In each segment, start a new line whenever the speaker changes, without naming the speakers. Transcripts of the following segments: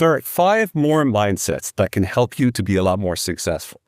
There are 5 more mindsets that can help you to be a lot more successful.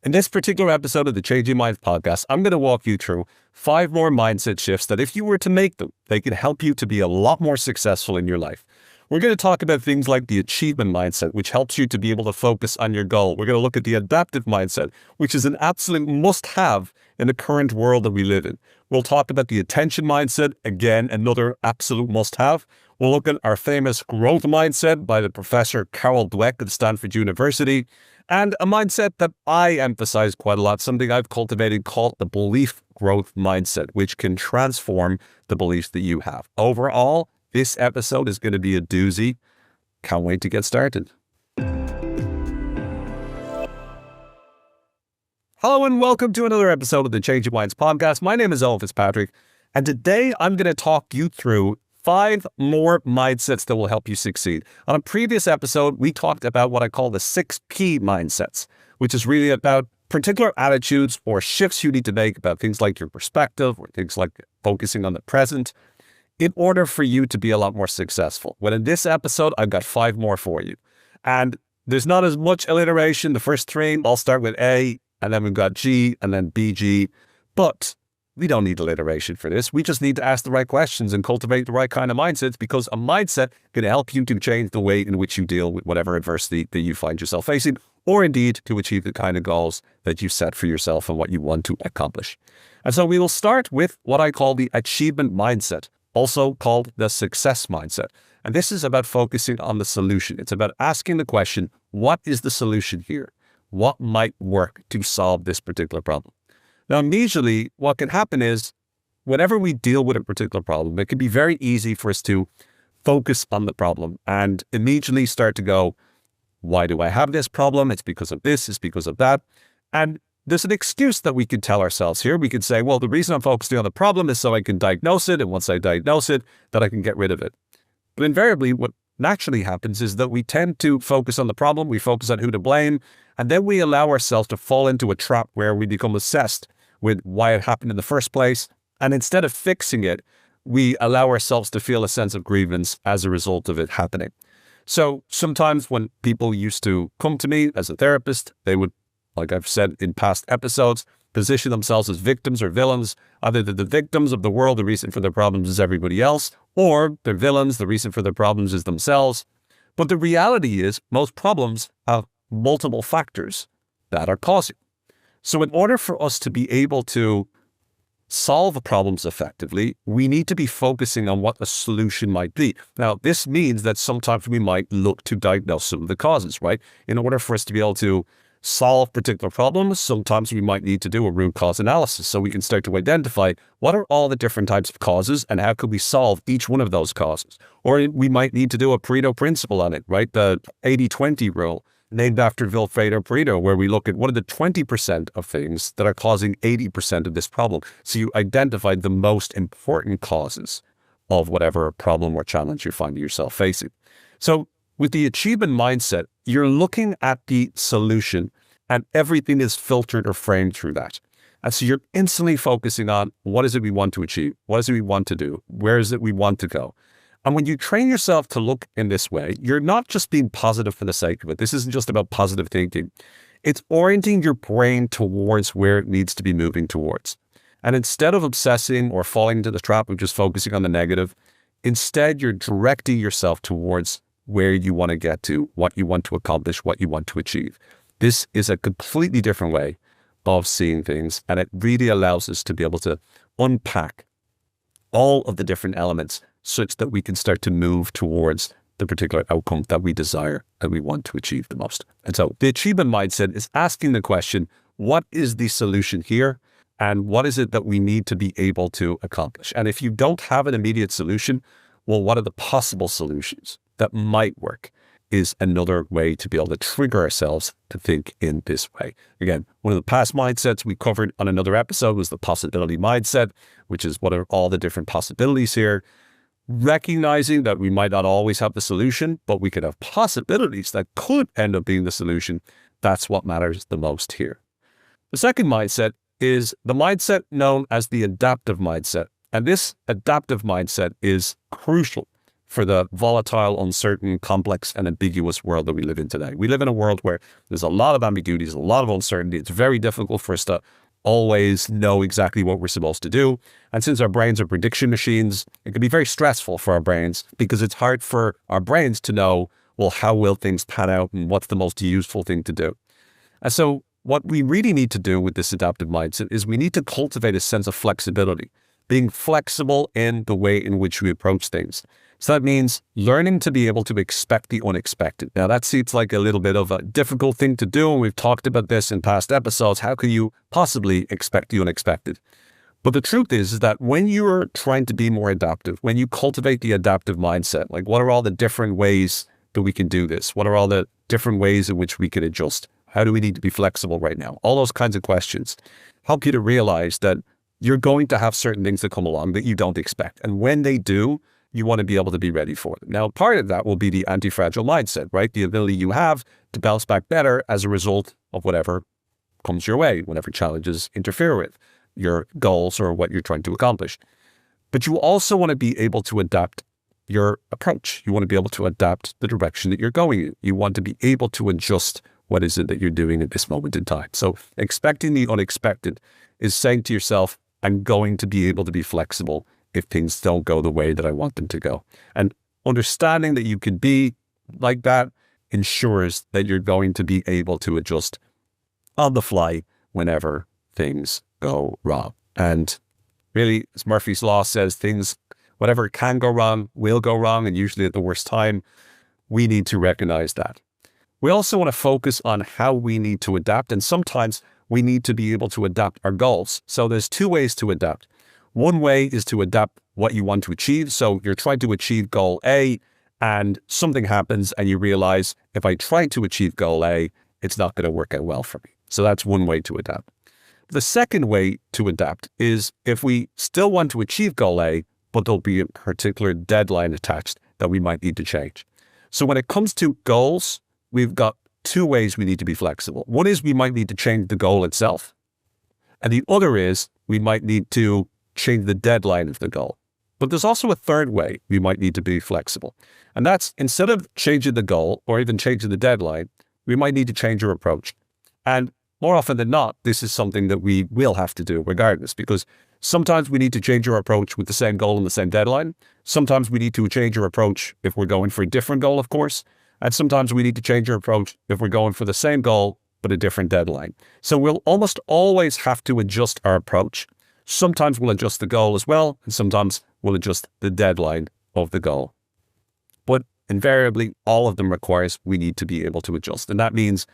In this particular episode of the Changing Minds podcast, I'm going to walk you through 5 more mindset shifts that if you were to make them, they can help you to be a lot more successful in your life. We're going to talk about things like the achievement mindset, which helps you to be able to focus on your goal. We're going to look at the adaptive mindset, which is an absolute must-have in the current world that we live in. We'll talk about the attention mindset, again, another absolute must-have. We'll look at our famous growth mindset by the professor Carol Dweck at Stanford University, and a mindset that I emphasize quite a lot, something I've cultivated called the belief growth mindset, which can transform the beliefs that you have. Overall, this episode is going to be a doozy. Can't wait to get started. Hello and welcome to another episode of the Changing Minds podcast. My name is Owen Fitzpatrick, and today I'm going to talk you through 5 more mindsets that will help you succeed. On a previous episode, we talked about what I call the 6P mindsets, which is really about particular attitudes or shifts you need to make about things like your perspective or things like focusing on the present in order for you to be a lot more successful. Well, in this episode, I've got 5 more for you. And there's not as much alliteration. The first 3, I'll start with A, and then we've got G, and then BG. But we don't need alliteration for this. We just need to ask the right questions and cultivate the right kind of mindsets, because a mindset can help you to change the way in which you deal with whatever adversity that you find yourself facing, or indeed to achieve the kind of goals that you set for yourself and what you want to accomplish. And so we will start with what I call the achievement mindset, also called the success mindset. And this is about focusing on the solution. It's about asking the question, what is the solution here? What might work to solve this particular problem? Now, immediately, what can happen is whenever we deal with a particular problem, it can be very easy for us to focus on the problem and immediately start to go, why do I have this problem? It's because of this, it's because of that. And there's an excuse that we could tell ourselves here. We could say, well, the reason I'm focusing on the problem is so I can diagnose it. And once I diagnose it, that I can get rid of it. But invariably, what naturally happens is that we tend to focus on the problem. We focus on who to blame. And then we allow ourselves to fall into a trap where we become obsessed with why it happened in the first place. And instead of fixing it, we allow ourselves to feel a sense of grievance as a result of it happening. So sometimes when people used to come to me as a therapist, they would, like I've said in past episodes, position themselves as victims or villains. Either they're the victims of the world, the reason for their problems is everybody else, or they're villains, the reason for their problems is themselves. But the reality is most problems have multiple factors that are causing. So in order for us to be able to solve problems effectively, we need to be focusing on what the solution might be. Now, this means that sometimes we might look to diagnose some of the causes, right? In order for us to be able to solve particular problems, sometimes we might need to do a root cause analysis so we can start to identify what are all the different types of causes and how could we solve each one of those causes. Or we might need to do a Pareto principle on it, right? The 80-20 rule, named after Vilfredo Pareto, where we look at what are the 20% of things that are causing 80% of this problem. So you identified the most important causes of whatever problem or challenge you're finding yourself facing. So with the achievement mindset, you're looking at the solution and everything is filtered or framed through that. And so you're instantly focusing on what is it we want to achieve? What is it we want to do? Where is it we want to go? And when you train yourself to look in this way, you're not just being positive for the sake of it. This isn't just about positive thinking. It's orienting your brain towards where it needs to be moving towards. And instead of obsessing or falling into the trap of just focusing on the negative, instead you're directing yourself towards where you want to get to, what you want to accomplish, what you want to achieve. This is a completely different way of seeing things, and it really allows us to be able to unpack all of the different elements such that we can start to move towards the particular outcome that we desire and we want to achieve the most. And so the achievement mindset is asking the question, what is the solution here? And what is it that we need to be able to accomplish? And if you don't have an immediate solution, well, what are the possible solutions that might work is another way to be able to trigger ourselves to think in this way. Again, one of the past mindsets we covered on another episode was the possibility mindset, which is what are all the different possibilities here. Recognizing that we might not always have the solution, but we could have possibilities that could end up being the solution. That's what matters the most here. The second mindset is the mindset known as the adaptive mindset. And this adaptive mindset is crucial for the volatile, uncertain, complex, and ambiguous world that we live in today. We live in a world where there's a lot of ambiguity, there's a lot of uncertainty. It's very difficult for us to always know exactly what we're supposed to do. And since our brains are prediction machines, it can be very stressful for our brains because it's hard for our brains to know, well, how will things pan out and what's the most useful thing to do? And so what we really need to do with this adaptive mindset is we need to cultivate a sense of flexibility, being flexible in the way in which we approach things. So that means learning to be able to expect the unexpected. Now that seems like a little bit of a difficult thing to do, and we've talked about this in past episodes. How can you possibly expect the unexpected? But the truth is that when you're trying to be more adaptive, when you cultivate the adaptive mindset, like what are all the different ways that we can do this? What are all the different ways in which we can adjust? How do we need to be flexible right now? All those kinds of questions help you to realize that you're going to have certain things that come along that you don't expect. And when they do, you want to be able to be ready for them. Now, part of that will be the anti-fragile mindset, right? The ability you have to bounce back better as a result of whatever comes your way, whatever challenges interfere with your goals or what you're trying to accomplish. But you also want to be able to adapt your approach. You want to be able to adapt the direction that you're going in. You want to be able to adjust what is it that you're doing at this moment in time. So expecting the unexpected is saying to yourself, I'm going to be able to be flexible if things don't go the way that I want them to go. And understanding that you can be like that ensures that you're going to be able to adjust on the fly whenever things go wrong. And really, as Murphy's Law says, whatever can go wrong, will go wrong, and usually at the worst time. We need to recognize that. We also want to focus on how we need to adapt, and sometimes we need to be able to adapt our goals. So there's two ways to adapt. One way is to adapt what you want to achieve. So you're trying to achieve goal A and something happens and you realize if I try to achieve goal A, it's not going to work out well for me. So that's one way to adapt. The second way to adapt is if we still want to achieve goal A, but there'll be a particular deadline attached that we might need to change. So when it comes to goals, we've got two ways we need to be flexible. One is we might need to change the goal itself. And the other is we might need to change the deadline of the goal. But there's also a third way we might need to be flexible. And that's instead of changing the goal or even changing the deadline, we might need to change our approach. And more often than not, this is something that we will have to do regardless, because sometimes we need to change our approach with the same goal and the same deadline. Sometimes we need to change our approach if we're going for a different goal, of course. And sometimes we need to change our approach if we're going for the same goal, but a different deadline. So we'll almost always have to adjust our approach. Sometimes we'll adjust the goal as well, and sometimes we'll adjust the deadline of the goal. But invariably, all of them requires we need to be able to adjust. And that means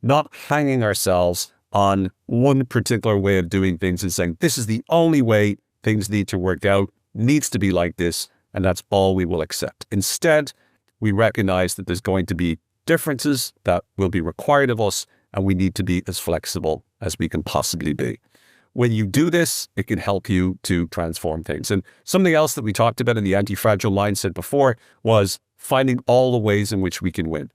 not hanging ourselves on one particular way of doing things and saying, this is the only way things need to work out, needs to be like this, and that's all we will accept. Instead, we recognize that there's going to be differences that will be required of us, and we need to be as flexible as we can possibly be. When you do this, it can help you to transform things. And something else that we talked about in the anti-fragile mindset before was finding all the ways in which we can win.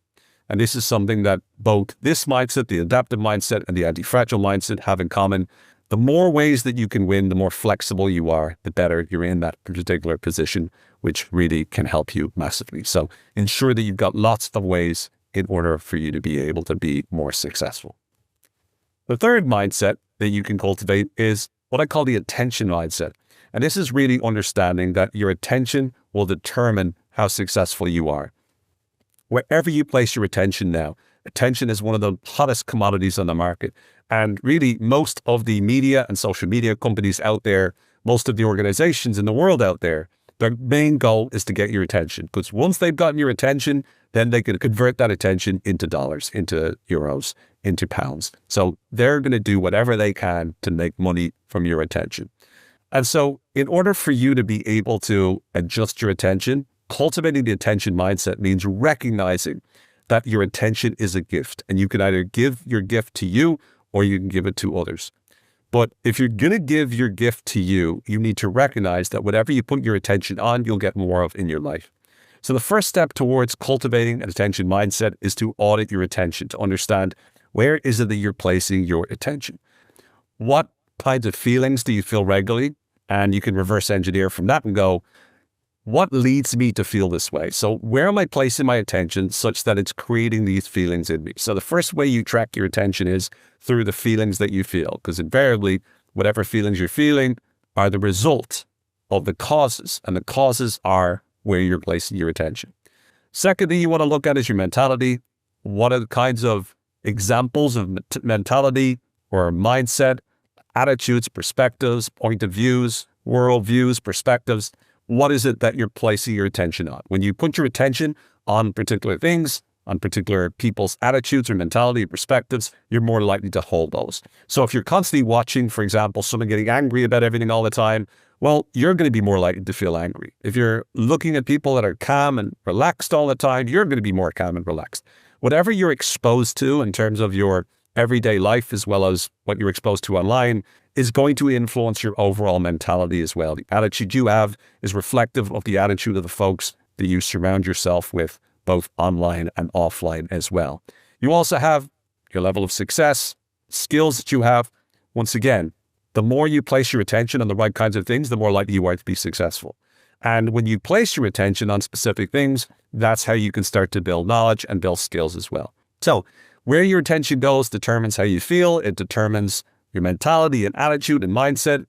And this is something that both this mindset, the adaptive mindset, and the anti-fragile mindset have in common. The more ways that you can win, the more flexible you are, the better you're in that particular position, which really can help you massively. So ensure that you've got lots of ways in order for you to be able to be more successful. The third mindset that you can cultivate is what I call the attention mindset. And this is really understanding that your attention will determine how successful you are. Wherever you place your attention now, attention is one of the hottest commodities on the market. And really, most of the media and social media companies out there, most of the organizations in the world out there, their main goal is to get your attention. Because once they've gotten your attention, then they can convert that attention into dollars, into euros, into pounds. So they're going to do whatever they can to make money from your attention. And so in order for you to be able to adjust your attention, cultivating the attention mindset means recognizing that your attention is a gift, and you can either give your gift to you or you can give it to others. But if you're going to give your gift to you, you need to recognize that whatever you put your attention on, you'll get more of in your life. So the first step towards cultivating an attention mindset is to audit your attention, to understand where is it that you're placing your attention. What kinds of feelings do you feel regularly? And you can reverse engineer from that and go, what leads me to feel this way? So where am I placing my attention such that it's creating these feelings in me? So the first way you track your attention is through the feelings that you feel, because invariably, whatever feelings you're feeling are the result of the causes, and the causes are where you're placing your attention. Second thing you want to look at is your mentality. What are the kinds of examples of mentality or mindset, attitudes, perspectives, point of views, worldviews, perspectives? What is it that you're placing your attention on? When you put your attention on particular things, on particular people's attitudes or mentality or perspectives, you're more likely to hold those. So if you're constantly watching, for example, someone getting angry about everything all the time, well, you're going to be more likely to feel angry. If you're looking at people that are calm and relaxed all the time, you're going to be more calm and relaxed. Whatever you're exposed to in terms of your everyday life, as well as what you're exposed to online, is going to influence your overall mentality as well. The attitude you have is reflective of the attitude of the folks that you surround yourself with, both online and offline as well. You also have your level of success, skills that you have. Once again, the more you place your attention on the right kinds of things, the more likely you are to be successful. And when you place your attention on specific things, that's how you can start to build knowledge and build skills as well. So where your attention goes determines how you feel. It determines your mentality and attitude and mindset.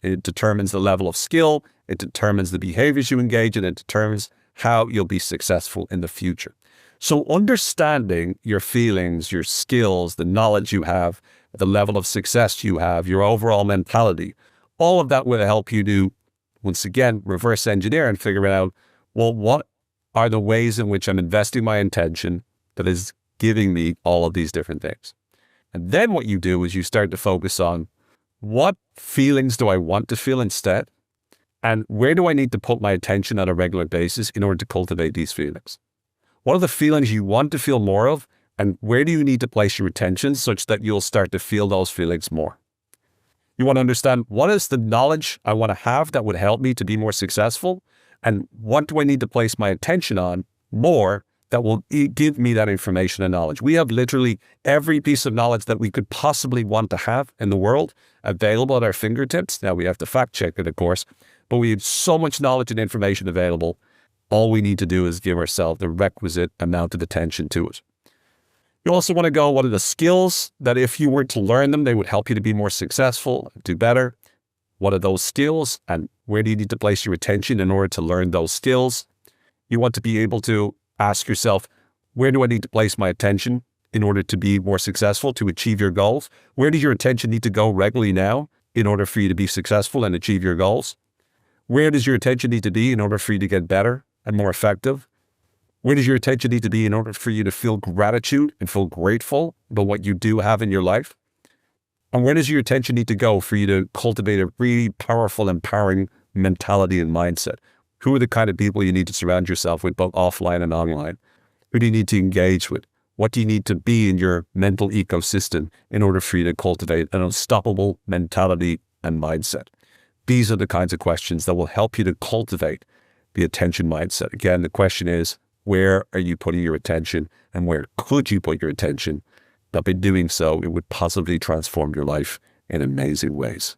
It determines the level of skill. It determines the behaviors you engage in. It determines how you'll be successful in the future. So understanding your feelings, your skills, the knowledge you have, the level of success you have, your overall mentality, all of that will help you to, once again, reverse engineer and figure out, well, what are the ways in which I'm investing my attention that is giving me all of these different things? And then what you do is you start to focus on what feelings do I want to feel instead? And where do I need to put my attention on a regular basis in order to cultivate these feelings? What are the feelings you want to feel more of? And where do you need to place your attention such that you'll start to feel those feelings more? You want to understand what is the knowledge I want to have that would help me to be more successful? And what do I need to place my attention on more that will give me that information and knowledge? We have literally every piece of knowledge that we could possibly want to have in the world available at our fingertips. Now we have to fact check it, of course, but we have so much knowledge and information available. All we need to do is give ourselves the requisite amount of attention to it. You also want to go, what are the skills that if you were to learn them, they would help you to be more successful, do better? What are those skills and where do you need to place your attention in order to learn those skills? You want to be able to ask yourself, where do I need to place my attention in order to be more successful, to achieve your goals? Where does your attention need to go regularly now in order for you to be successful and achieve your goals? Where does your attention need to be in order for you to get better and more effective? Where does your attention need to be in order for you to feel gratitude and feel grateful about what you do have in your life? And where does your attention need to go for you to cultivate a really powerful, empowering mentality and mindset? Who are the kind of people you need to surround yourself with, both offline and online? Who do you need to engage with? What do you need to be in your mental ecosystem in order for you to cultivate an unstoppable mentality and mindset? These are the kinds of questions that will help you to cultivate the attention mindset. Again, the question is, where are you putting your attention and where could you put your attention? That by doing so, it would positively transform your life in amazing ways.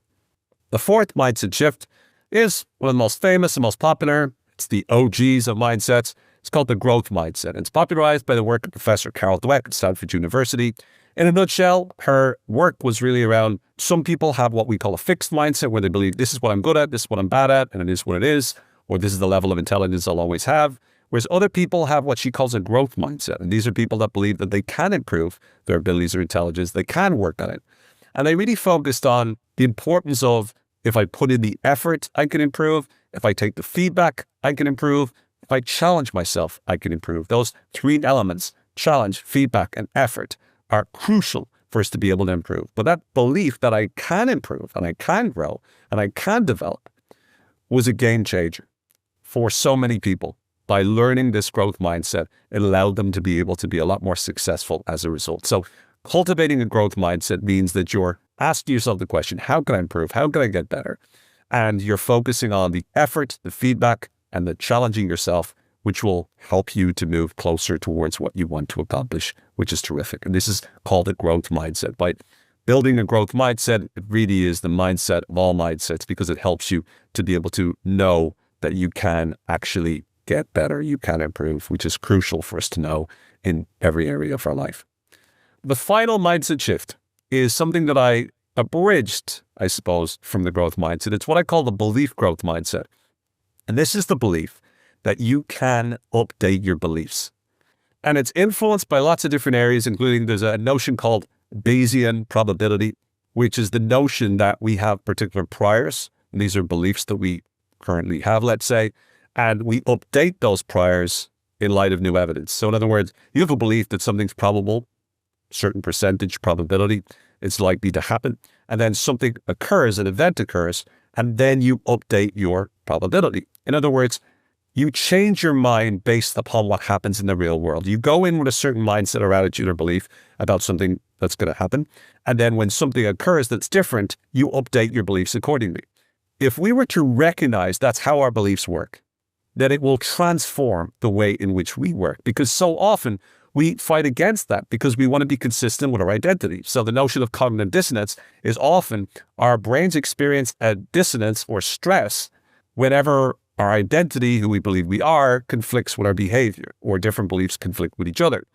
The fourth mindset shift is one of the most famous and most popular. It's the OGs of mindsets. It's called the growth mindset. It's popularized by the work of Professor Carol Dweck at Stanford University. In a nutshell, her work was really around some people have what we call a fixed mindset where they believe this is what I'm good at, this is what I'm bad at, and it is what it is, or this is the level of intelligence I'll always have. Whereas other people have what she calls a growth mindset. And these are people that believe that they can improve their abilities or intelligence, they can work on it. And they really focused on the importance of, if I put in the effort, I can improve. If I take the feedback, I can improve. If I challenge myself, I can improve. Those three elements, challenge, feedback, and effort, are crucial for us to be able to improve. But that belief that I can improve and I can grow and I can develop was a game changer for so many people. By learning this growth mindset, it allowed them to be able to be a lot more successful as a result. So cultivating a growth mindset means that you're asking yourself the question, how can I improve? How can I get better? And you're focusing on the effort, the feedback, and the challenging yourself, which will help you to move closer towards what you want to accomplish, which is terrific. And this is called a growth mindset. By building a growth mindset, it really is the mindset of all mindsets because it helps you to be able to know that you can actually get better, you can improve, which is crucial for us to know in every area of our life. The final mindset shift is something that I abridged, I suppose, from the growth mindset. It's what I call the belief growth mindset. And this is the belief that you can update your beliefs. And it's influenced by lots of different areas, including there's a notion called Bayesian probability, which is the notion that we have particular priors. And these are beliefs that we currently have, let's say, and we update those priors in light of new evidence. So in other words, you have a belief that something's probable, certain percentage probability, it's likely to happen, and then something occurs, an event occurs, and then you update your probability. In other words, you change your mind based upon what happens in the real world. You go in with a certain mindset or attitude or belief about something that's going to happen, and then when something occurs that's different, you update your beliefs accordingly. If we were to recognize that's how our beliefs work, then it will transform the way in which we work, because so often we fight against that because we want to be consistent with our identity. So the notion of cognitive dissonance is often our brains experience a dissonance or stress whenever our identity, who we believe we are, conflicts with our behavior, or different beliefs conflict with each other.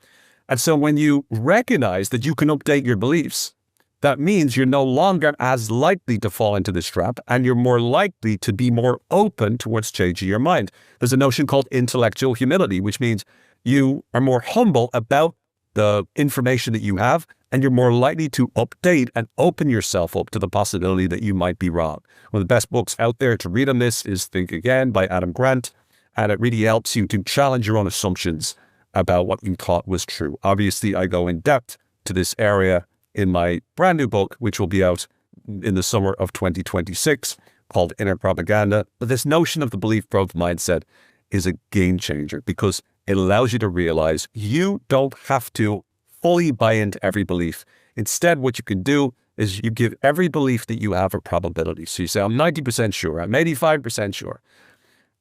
And so when you recognize that you can update your beliefs, that means you're no longer as likely to fall into this trap, and you're more likely to be more open towards changing your mind. There's a notion called intellectual humility, which means you are more humble about the information that you have, and you're more likely to update and open yourself up to the possibility that you might be wrong. One of the best books out there to read on this is Think Again by Adam Grant, and it really helps you to challenge your own assumptions about what you thought was true. Obviously, I go in depth to this area in my brand new book, which will be out in the summer of 2026, called Inner Propaganda. But this notion of the belief growth mindset is a game changer because it allows you to realize you don't have to fully buy into every belief. Instead, what you can do is you give every belief that you have a probability. So you say, I'm 90% sure, I'm 85% sure.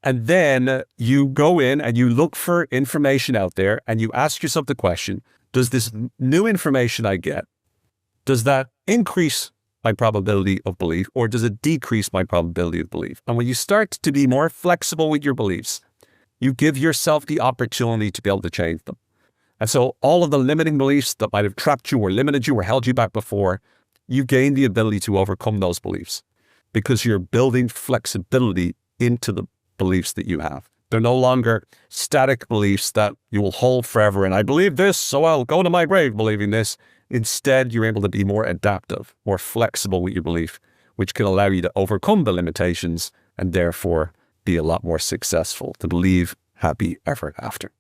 And then you go in and you look for information out there and you ask yourself the question, does this new information I get, does that increase my probability of belief, or does it decrease my probability of belief? And when you start to be more flexible with your beliefs, you give yourself the opportunity to be able to change them. And so all of the limiting beliefs that might have trapped you or limited you or held you back before, you gain the ability to overcome those beliefs because you're building flexibility into the beliefs that you have. They're no longer static beliefs that you will hold forever. And I believe this, so I'll go to my grave believing this. Instead, you're able to be more adaptive, more flexible with your belief, which can allow you to overcome the limitations and therefore be a lot more successful, to live happy ever after.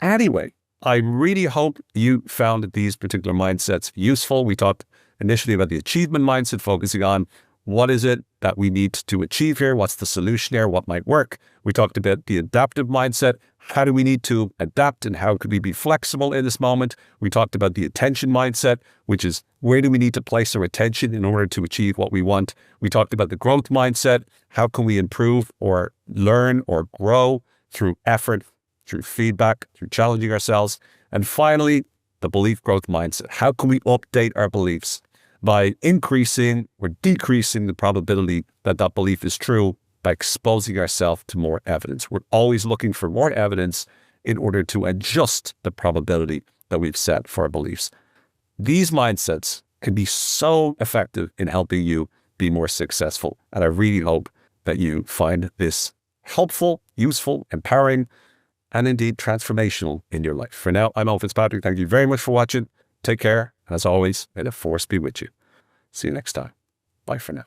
Anyway, I really hope you found these particular mindsets useful. We talked initially about the achievement mindset, focusing on what is it that we need to achieve here? What's the solution here? What might work? We talked about the adaptive mindset. How do we need to adapt and how could we be flexible in this moment? We talked about the attention mindset, which is where do we need to place our attention in order to achieve what we want? We talked about the growth mindset. How can we improve or learn or grow through effort, through feedback, through challenging ourselves? And finally, the belief growth mindset. How can we update our beliefs by increasing or decreasing the probability that that belief is true by exposing ourselves to more evidence? We're always looking for more evidence in order to adjust the probability that we've set for our beliefs. These mindsets can be so effective in helping you be more successful. And I really hope that you find this helpful, useful, empowering, and indeed transformational in your life. For now, I'm Owen Fitzpatrick. Thank you very much for watching. Take care. And as always, may the force be with you. See you next time. Bye for now.